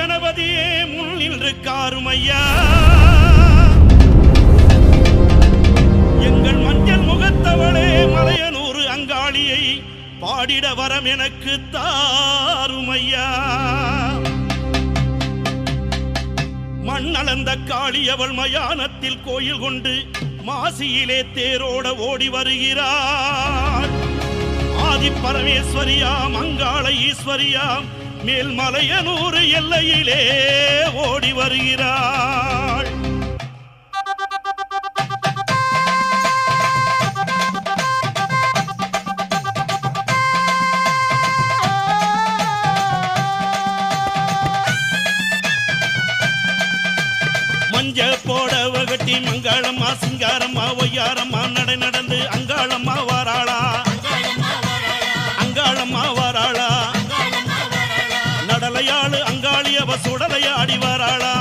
கணபதியே முன் நின்று காருமையா எங்கள் மஞ்சள் முகத்தவளே மலையனூர் அங்காளியை பாடிட வரம் எனக்கு தாருமையா மண்ணளந்த காளி அவள் மயானத்தில் கோயில் கொண்டு மாசியிலே தேரோட ஓடி வருகிறார் ஆதி பரமேஸ்வரியாம் அங்காள ஈஸ்வரியாம் மேல்மலையனூர் எல்லையிலே ஓடி வருகிறாள் மஞ்ச போடவ கட்டி மங்களம்மா சிங்காரம்மா ஒய்யாரம்மா நடை நடந்து அங்காளம்மா வாராளா அங்காளம்மா வாராளா நடலையாளு அங்காளி அவ சுடலையாடி வாராளா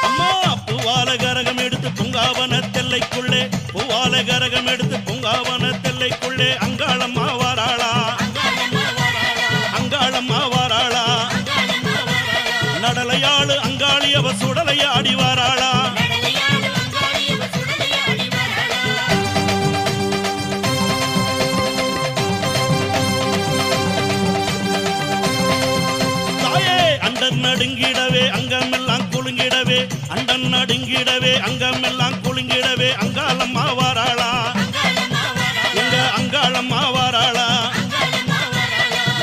அம்மா பூவால கரகம் எடுத்து பூங்காவன தெல்லைக்குள்ளே பூவால கரகம் எடுத்து பூங்காவன தெல்லைக்குள்ளே அங்காளம்மா வாராளா அங்காளம்மா வாராளா நடலையாளு அங்காளி அவ சுடலையாடி வாராளா தாயே அண்டன் நடுங்கிடவே அங்கமெல்லாம் குலுங்கிடவே அண்டன் நடுங்கிடவே அங்கமெல்லாம் குலுங்கிடவே அங்காளம்மா வாராளா எங்க அங்காளம்மா வாராளா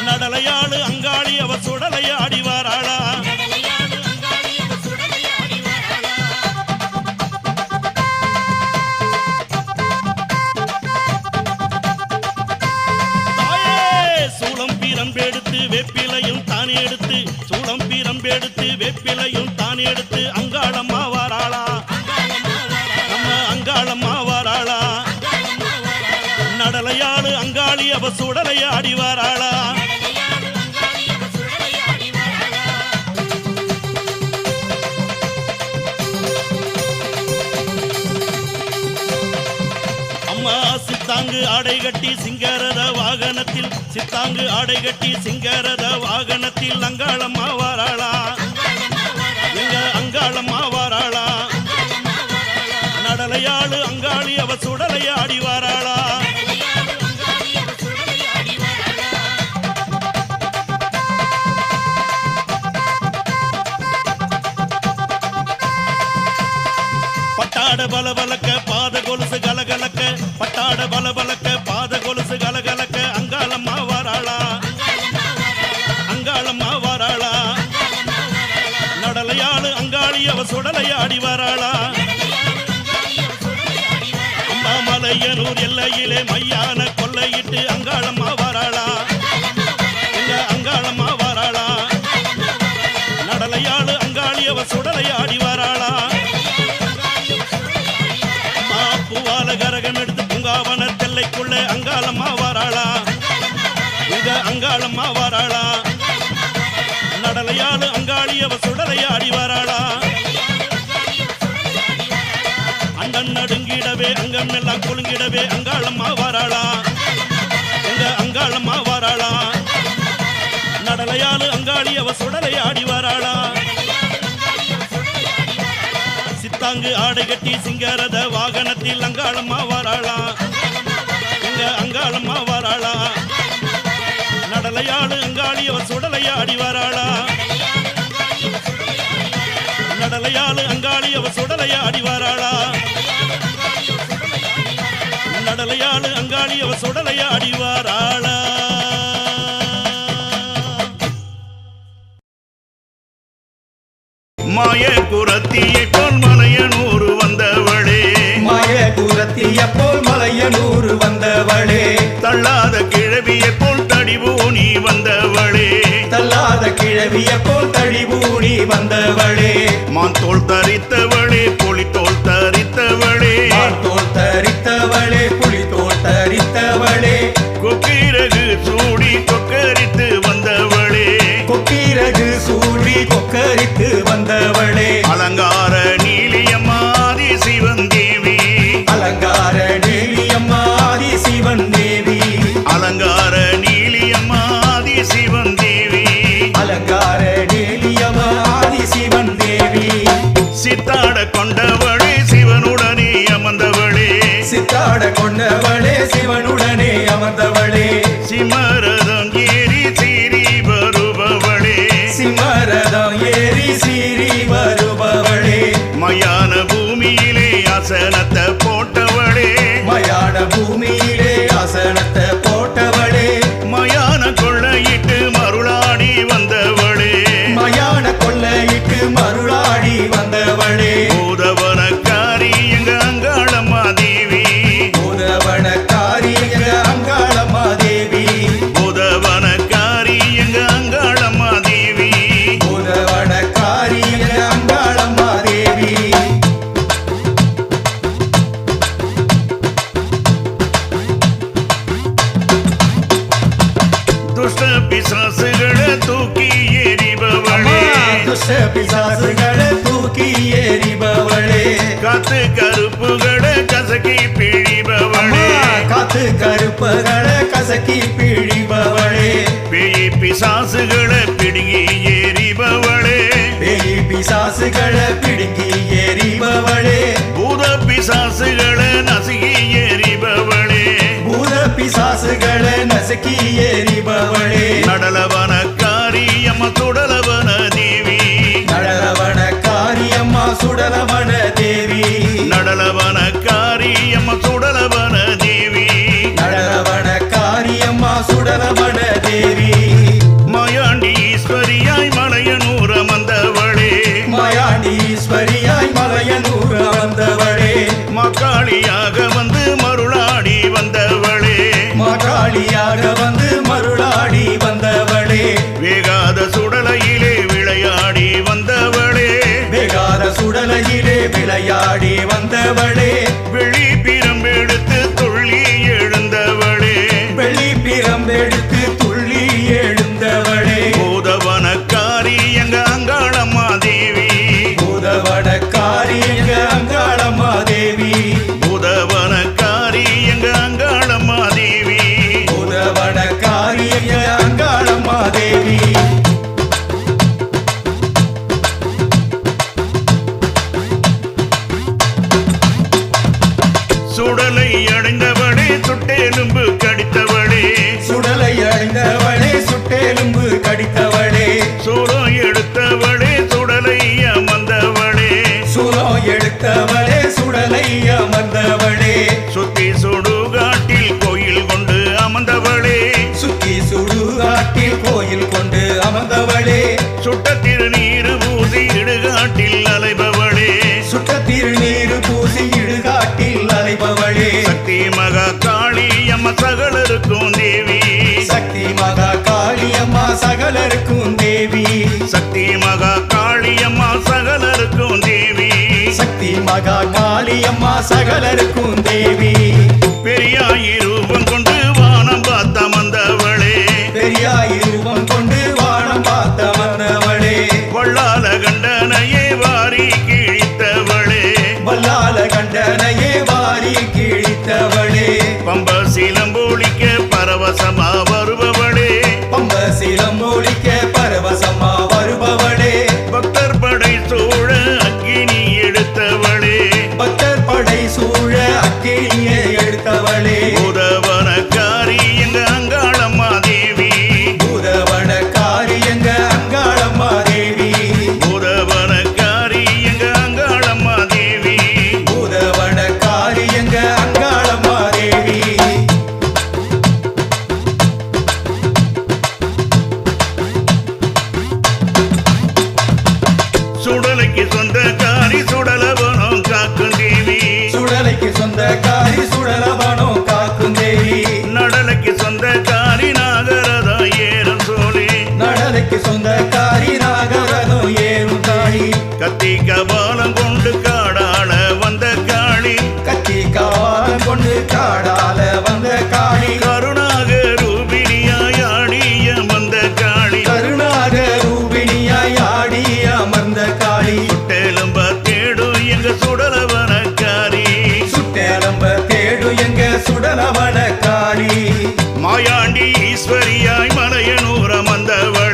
நடலையாளு அங்காளி அவ சுடலையாடி வாராளா எடுத்து வெப்பிலையும் தானே எடுத்து சூளம் பீரம்பெடுத்து வெப்பிலையும் தானே எடுத்து அங்காளம்மா வாராளா நம்ம அங்காளம்மா வாராளா நடலையாளு அங்காளி அவ சுடலையாடி வாராளா சித்தாங்கு ஆடை கட்டி சிங்காரத வாகனத்தில் சித்தாங்கு ஆடை கட்டி சிங்காரத வாகனத்தில் அங்காளம்மா வாராளா எங்க அங்காளம்மா வாராளா நடலையாளு அங்காளி அவ சுடலையாடி வாராளா பட்டாட பலபலக்க பாத கொலுசு கலகலக்க பட்டாட பலபலக்க பாத கொலுசு கலகலக்க அங்காளம்மா வாராளா அங்காளம்மா வாராளா நடலையாளு அங்காளி அவ சுடலையாடி வாராளா அம்பாமலையனூர் எல்லையிலே மையான கொள்ளையிட்டு அங்காளம்மா வாராளா எங்க அங்காளம்மா வாராளா நடலையாளு அங்காளி அவ சுடலையாடி வாராளா பூவால கரகம் எடுத்து பூங்காவன தெல்லைக்குள்ளே அங்காளம்மா வாராளா எங்க அங்காளம்மா வாராளா நடலையாளு அங்காளி அவ சுடலையாடி வாராளா அண்டன் நடுங்கிடவே அங்கம் எல்லாம் குலுங்கிடவே அங்காளம்மா வாராளா எங்க அங்காளம்மா வாராளா நடலையாளு அங்காளி அவ சுடலையாடி வாராளா சித்தாங்கு ஆடை கட்டி சிங்காரத வாகனத்தில் அங்காளம்மா வாராளா எங்க அங்காளம்மா வாராளா நடலையாளு அங்காளி அவ சுடலையாடி வாராளா நடலையாளு அங்காளி அவ சுடலையாடி வாராளா நடலையாளு அங்காளி அவ சுடலையாடி வாராளா மாய குரத்தியை போல் மலையனூர் வந்தவளே மாய குரத்திய போல் மலையனூர் வந்தவளே தள்ளாத கிழவியை போல் தடிபூணி வந்தவளே தள்ளாத கிழவிய போல் தடிபூணி வந்தவளே மாந்தோள் தரித்தவளே புலித்தோள் தரித்தவளே மாந்தோள் தரித்தவளே புலித்தோள் தரித்தவளே கொக்கிரகு சூடி கொக்கரித்து வந்தவளே கொக்கிரகு சூடி கொக்கரித்து வந்தவளே அலங்கார நீலியம்மாதி சிவந்தேவி அடக்கி பிழிபவளே பேய் பிசாசுகளை பிடுங்கி எறிபவளே பேய் பிசாசுகளை பிடுங்கி எறிபவளே பூத பிசாசுகளை நசுகி எறிபவளே பூத பிசாசுகளை நசுக்கி எறிபவளே நடலவன காரியம்ம சுடலவன தேவி நடலவன காரியம்மா சுடலவன தேவி நடலவன காரியம்ம சுடலவன தேவி நடலவன காரியம்மா சுடலவன தேவி மாயாண்டி ஈஸ்வரியாய் மலையனூர வந்தவளே மாயாண்டீஸ்வரியாய் மலையனூர் வந்தவளே மக்காளியாக வந்து மருளாடி வந்தவளே மாகாளியாக வந்து மருளாடி வந்தவளே வேகாத சுடலையிலே விளையாடி வந்தவளே வேகாத சுடலையிலே விளையாடி வந்தவளே வெளி பிரம்பெடுத்து துள்ளி எழுந்தவளே வெள்ளி பிரம்பெடுத்து துள்ளி எழுந்தவளே பூதவனக்காரி எங்க அங்காளம்மா தேவி பூதவட காரியங்க அங்காளம்மா தேவி பூதவனக்காரி எங்க அங்காளம்மா தேவி பூதவட காரியங்க அங்காளம்மா தேவி சுடலை அடைந்தவளே சுட்டெலும்பு கடித்தவளே சுடலை அடைந்தவளே சுட்டெலும்பு கடித்தவளே சூரம் எடுத்தவளே சுடலை அமர்ந்தவளே சூலம் எடுத்தவளே சுடலை அமர்ந்தவளே சுத்தி சுடுகாட்டில் கோயில் கொண்டு அமர்ந்தவளே சுத்தி சுடுகாட்டில் கோயில் கொண்டு அமர்ந்தவளே சுட்ட திருநீரு பூசி இடுகாட்டில் அலைபவளே சுட்ட திருநீர் பூசி இடுகாட்டில் அலைபவளே சக்தி மகா காளி அம்ம சகலருக்கும் தேவி சக்தி மகா காளியம்மா சகலருக்கும் தேவி சக்தி மகா காளி அம்மா சகலருக்கும் தேவி சக்தி மகா காளியம்மா சகலருக்கும் தேவி பெரியாயி ரூபம் கொண்டு வானம் பார்த்த வந்தவளே பெரியாய் ரூபம் கொண்டு வானம் பார்த்த வந்தவளே வள்ளால கண்டனையே வாரி கிழித்தவளே வல்லால கண்டனையே வாரி கிழித்தவளே பம்ப சிலம்பொழிக்க பரவசமா வருபவளே பம்ப சிலம்பொழிக்க பரவசமா வருபவளே பக்தர் படை சூழ அக்கினி எடுத்தவளே பக்தர் படை சூழ அக்கினியை எடுத்தவளே பூதவனக்காரி எங்க அங்காளம்மா தேவி பூதவன காரியங்க அங்காளம்மா தேவி பூதவனக்காரி எங்க அங்காளம்மா தேவி பூதவன காரியங்க அங்காளம்மா தேவி சுடலைக்கு சொந்தக்காரி சுடலவனம் காக்கும் தேவி சுடலைக்கு சொந்தக்காரி சுடலவனோ காக்கும் தேவி நடலைக்கு சொந்தக்காரி நாகரதா ஏறும் சோழி நடலைக்கு சொந்தக்காரி நாகரதோ ஏறும் தாளி கத்தி கபாலம் கொண்டு காடாள வந்த காளி கத்தி காலம் கொண்டு காடால வந்த காளி கருணாக ரூபிணியாய் ஆடிய வந்த காளி கருணாக ரூபிணியாய் ஆடி அமர்ந்த காளி சுட்டெலும்ப தேடும் எங்க சுடலவனக்காரி சுட்டேலம்ப தேடு எங்க சுடலவன காளி மாயாண்டி ஈஸ்வரியாய் மலையனூர வந்தவள்